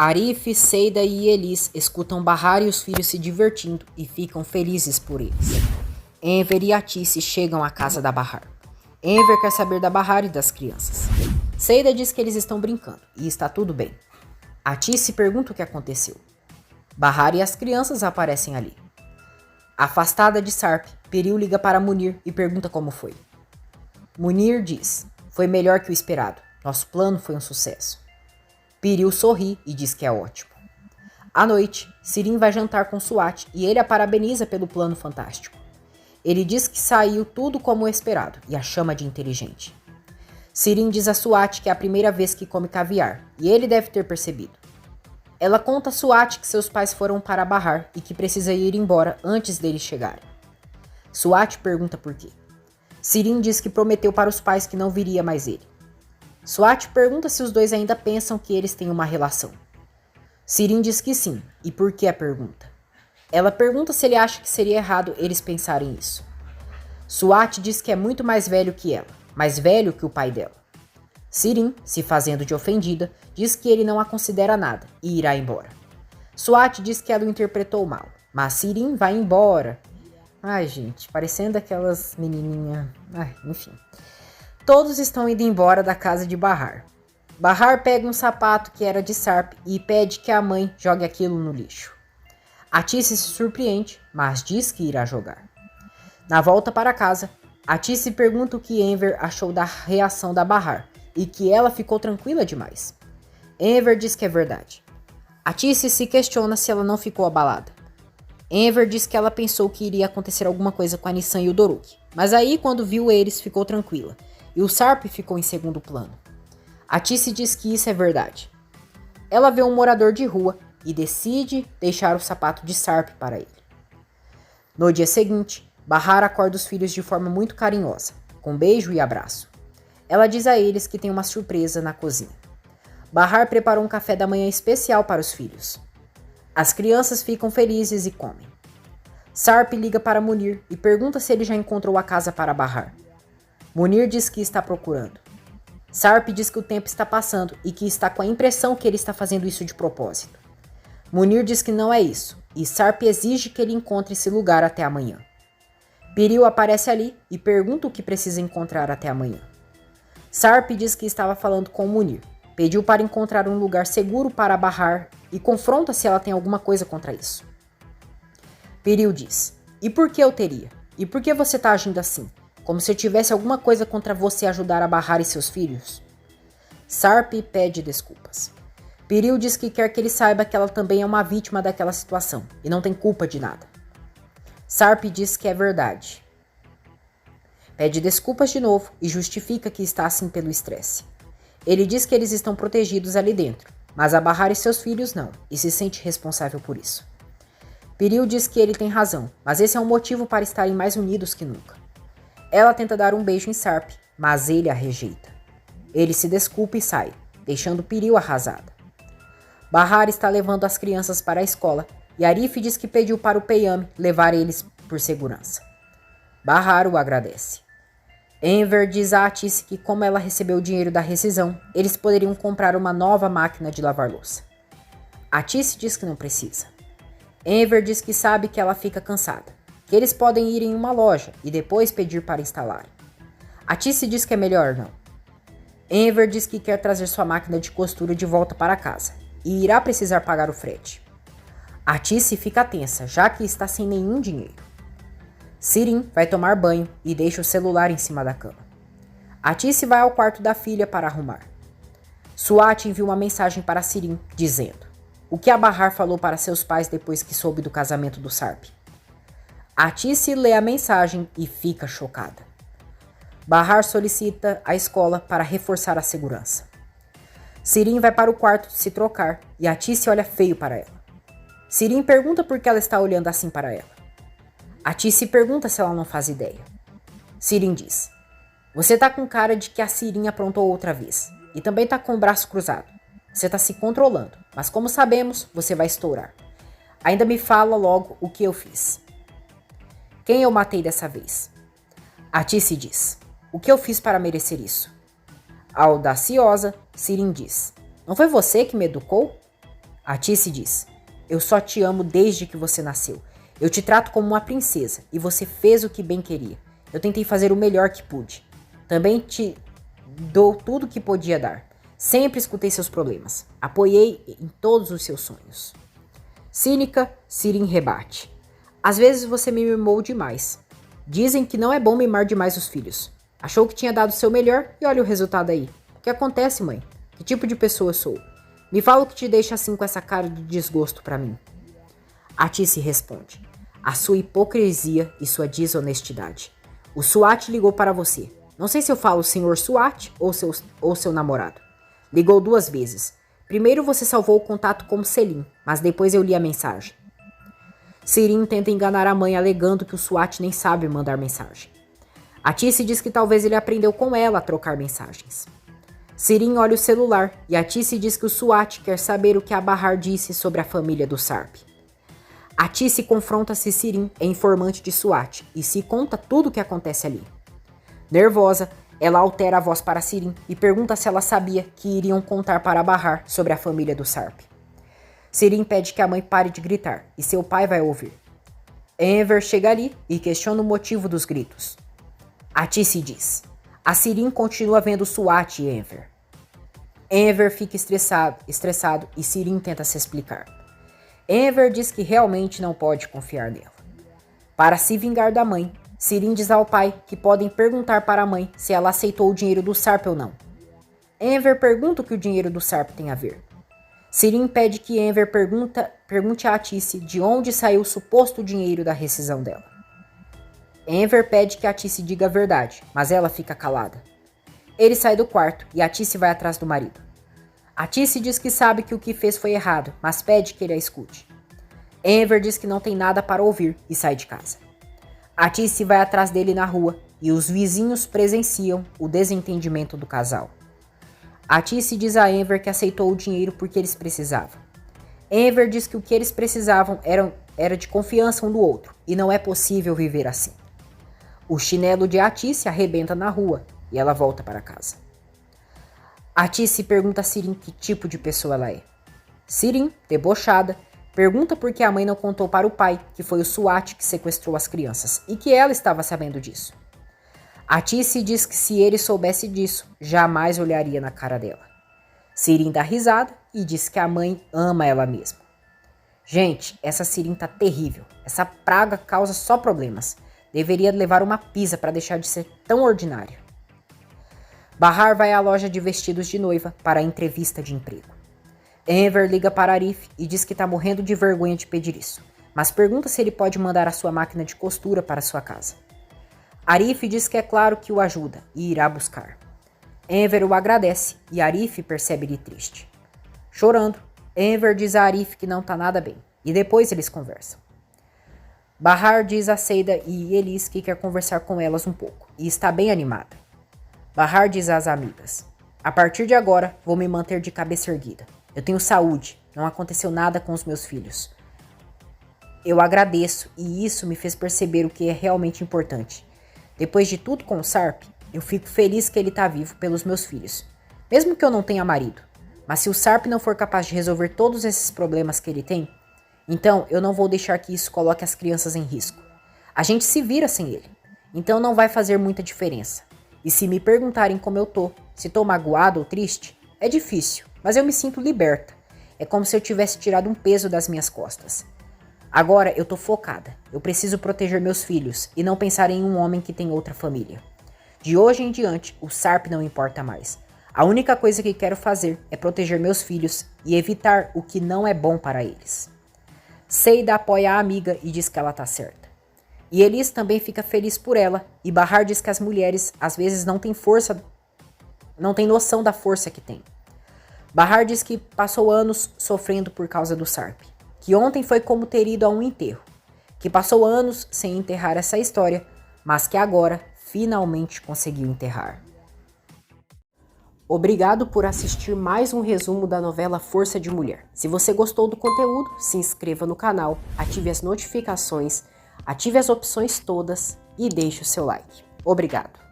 Arif, Seida e Elis escutam Bahar e os filhos se divertindo e ficam felizes por eles. Enver e Atice chegam à casa da Bahar. Enver quer saber da Bahar e das crianças. Seida diz que eles estão brincando e está tudo bem. Atice pergunta o que aconteceu. Bahar e as crianças aparecem ali. Afastada de Sarp, Piril liga para Munir e pergunta como foi. Munir diz: foi melhor que o esperado. Nosso plano foi um sucesso. Piril sorri e diz que é ótimo. À noite, Sirin vai jantar com Suat e ele a parabeniza pelo plano fantástico. Ele diz que saiu tudo como esperado e a chama de inteligente. Sirin diz a Suat que é a primeira vez que come caviar e ele deve ter percebido. Ela conta a Suat que seus pais foram para Bahar e que precisa ir embora antes deles chegarem. Suat pergunta por quê. Sirin diz que prometeu para os pais que não viria mais ele. Suat pergunta se os dois ainda pensam que eles têm uma relação. Sirin diz que sim, e por que a pergunta? Ela pergunta se ele acha que seria errado eles pensarem isso. Suat diz que é muito mais velho que ela, mais velho que o pai dela. Sirin, se fazendo de ofendida, diz que ele não a considera nada e irá embora. Suat diz que ela o interpretou mal, mas Sirin vai embora. Ai, gente, parecendo aquelas menininhas. Enfim. Todos estão indo embora da casa de Bahar. Bahar pega um sapato que era de Sarp e pede que a mãe jogue aquilo no lixo. Atice se surpreende, mas diz que irá jogar. Na volta para casa, Atice pergunta o que Enver achou da reação da Bahar e que ela ficou tranquila demais. Enver diz que é verdade. Atice se questiona se ela não ficou abalada. Enver diz que ela pensou que iria acontecer alguma coisa com a Nissan e o Doruk, mas aí quando viu eles ficou tranquila. E o Sarp ficou em segundo plano. Atice diz que isso é verdade. Ela vê um morador de rua e decide deixar o sapato de Sarp para ele. No dia seguinte, Bahar acorda os filhos de forma muito carinhosa, com beijo e abraço. Ela diz a eles que tem uma surpresa na cozinha. Bahar preparou um café da manhã especial para os filhos. As crianças ficam felizes e comem. Sarp liga para Munir e pergunta se ele já encontrou a casa para Bahar. Munir diz que está procurando. Sarp diz que o tempo está passando e que está com a impressão que ele está fazendo isso de propósito. Munir diz que não é isso, e Sarp exige que ele encontre esse lugar até amanhã. Piril aparece ali e pergunta o que precisa encontrar até amanhã. Sarp diz que estava falando com Munir, pediu para encontrar um lugar seguro para Bahar e confronta se ela tem alguma coisa contra isso. Piril diz: e por que eu teria? E por que você está agindo assim? Como se eu tivesse alguma coisa contra você ajudar a Bahar e seus filhos? Sarp pede desculpas. Piril diz que quer que ele saiba que ela também é uma vítima daquela situação e não tem culpa de nada. Sarp diz que é verdade. Pede desculpas de novo e justifica que está assim pelo estresse. Ele diz que eles estão protegidos ali dentro, mas a Bahar e seus filhos não, e se sente responsável por isso. Piril diz que ele tem razão, mas esse é um motivo para estarem mais unidos que nunca. Ela tenta dar um beijo em Sarp, mas ele a rejeita. Ele se desculpa e sai, deixando Piril arrasada. Bahar está levando as crianças para a escola e Arif diz que pediu para o Peyami levar eles por segurança. Bahar o agradece. Enver diz a Atice que como ela recebeu o dinheiro da rescisão, eles poderiam comprar uma nova máquina de lavar louça. Atice diz que não precisa. Enver diz que sabe que ela fica cansada, que eles podem ir em uma loja e depois pedir para instalar. Atice diz que é melhor não. Enver diz que quer trazer sua máquina de costura de volta para casa e irá precisar pagar o frete. Atice fica tensa, já que está sem nenhum dinheiro. Sirin vai tomar banho e deixa o celular em cima da cama. Atice vai ao quarto da filha para arrumar. Suat envia uma mensagem para Sirin, dizendo o que a Bahar falou para seus pais depois que soube do casamento do Sarp. Atice lê a mensagem e fica chocada. Bahar solicita a escola para reforçar a segurança. Sirin vai para o quarto se trocar e Atice olha feio para ela. Sirin pergunta por que ela está olhando assim para ela. Atice pergunta se ela não faz ideia. Sirin diz: você tá com cara de que a Sirin aprontou outra vez e também tá com o braço cruzado. Você tá se controlando, mas como sabemos, você vai estourar. Ainda me fala logo o que eu fiz. Quem eu matei dessa vez? Atice diz: o que eu fiz para merecer isso? Audaciosa, Sirin diz: não foi você que me educou? Atice diz: eu só te amo desde que você nasceu. Eu te trato como uma princesa e você fez o que bem queria. Eu tentei fazer o melhor que pude. Também te dou tudo que podia dar. Sempre escutei seus problemas. Apoiei em todos os seus sonhos. Cínica, Sirin rebate: às vezes você me mimou demais. Dizem que não é bom mimar demais os filhos. Achou que tinha dado o seu melhor e olha o resultado aí. O que acontece, mãe? Que tipo de pessoa sou? Me fala o que te deixa assim com essa cara de desgosto pra mim. Atice responde: a sua hipocrisia e sua desonestidade. O SWAT ligou para você. Não sei se eu falo senhor SWAT ou seu namorado. Ligou 2 vezes. Primeiro você salvou o contato com Selim, mas depois eu li a mensagem. Sirin tenta enganar a mãe alegando que o SWAT nem sabe mandar mensagem. Atice diz que talvez ele aprendeu com ela a trocar mensagens. Sirin olha o celular e Atice diz que o SWAT quer saber o que a Bahar disse sobre a família do Sarp. Atice confronta-se Sirin, é informante de SWAT, e se conta tudo o que acontece ali. Nervosa, ela altera a voz para Sirin e pergunta se ela sabia que iriam contar para Bahar sobre a família do Sarp. Sirin pede que a mãe pare de gritar e seu pai vai ouvir. Enver chega ali e questiona o motivo dos gritos. Atice diz: a Sirin continua vendo SWAT e Enver. Enver fica estressado e Sirin tenta se explicar. Enver diz que realmente não pode confiar nela. Para se vingar da mãe, Sirin diz ao pai que podem perguntar para a mãe se ela aceitou o dinheiro do Sarp ou não. Enver pergunta o que o dinheiro do Sarp tem a ver. Sirin pede que Enver pergunte a Atice de onde saiu o suposto dinheiro da rescisão dela. Enver pede que Atice diga a verdade, mas ela fica calada. Ele sai do quarto e Atice vai atrás do marido. Atice diz que sabe que o que fez foi errado, mas pede que ele a escute. Enver diz que não tem nada para ouvir e sai de casa. Atice vai atrás dele na rua e os vizinhos presenciam o desentendimento do casal. Atice diz a Enver que aceitou o dinheiro porque eles precisavam. Enver diz que o que eles precisavam era de confiança um do outro e não é possível viver assim. O chinelo de Atice arrebenta na rua e ela volta para casa. Atice pergunta a Sirin que tipo de pessoa ela é. Sirin, debochada, pergunta por que a mãe não contou para o pai que foi o SWAT que sequestrou as crianças e que ela estava sabendo disso. Atice diz que se ele soubesse disso, jamais olharia na cara dela. Sirin dá risada e diz que a mãe ama ela mesma. Gente, essa Sirin tá terrível. Essa praga causa só problemas. Deveria levar uma pisa para deixar de ser tão ordinário. Bahar vai à loja de vestidos de noiva para a entrevista de emprego. Enver liga para Arif e diz que está morrendo de vergonha de pedir isso, mas pergunta se ele pode mandar a sua máquina de costura para sua casa. Arif diz que é claro que o ajuda e irá buscar. Enver o agradece e Arif percebe ele triste. Chorando, Enver diz a Arif que não está nada bem e depois eles conversam. Bahar diz a Seida e Elis que quer conversar com elas um pouco e está bem animada. Bahar diz às amigas: a partir de agora vou me manter de cabeça erguida. Eu tenho saúde, não aconteceu nada com os meus filhos. Eu agradeço e isso me fez perceber o que é realmente importante. Depois de tudo com o Sarp, eu fico feliz que ele está vivo pelos meus filhos, mesmo que eu não tenha marido. Mas se o Sarp não for capaz de resolver todos esses problemas que ele tem, então eu não vou deixar que isso coloque as crianças em risco. A gente se vira sem ele, então não vai fazer muita diferença. E se me perguntarem como eu tô, se tô magoado ou triste, é difícil, mas eu me sinto liberta. É como se eu tivesse tirado um peso das minhas costas. Agora eu tô focada. Eu preciso proteger meus filhos e não pensar em um homem que tem outra família. De hoje em diante, o Sarp não importa mais. A única coisa que quero fazer é proteger meus filhos e evitar o que não é bom para eles. Seida apoia a amiga e diz que ela tá certa. E Elis também fica feliz por ela e Bahar diz que as mulheres às vezes não têm noção da força que têm. Bahar diz que passou anos sofrendo por causa do Sarp, que ontem foi como ter ido a um enterro, que passou anos sem enterrar essa história, mas que agora finalmente conseguiu enterrar. Obrigado por assistir mais um resumo da novela Força de Mulher. Se você gostou do conteúdo, se inscreva no canal, ative as notificações, ative as opções todas e deixe o seu like. Obrigado!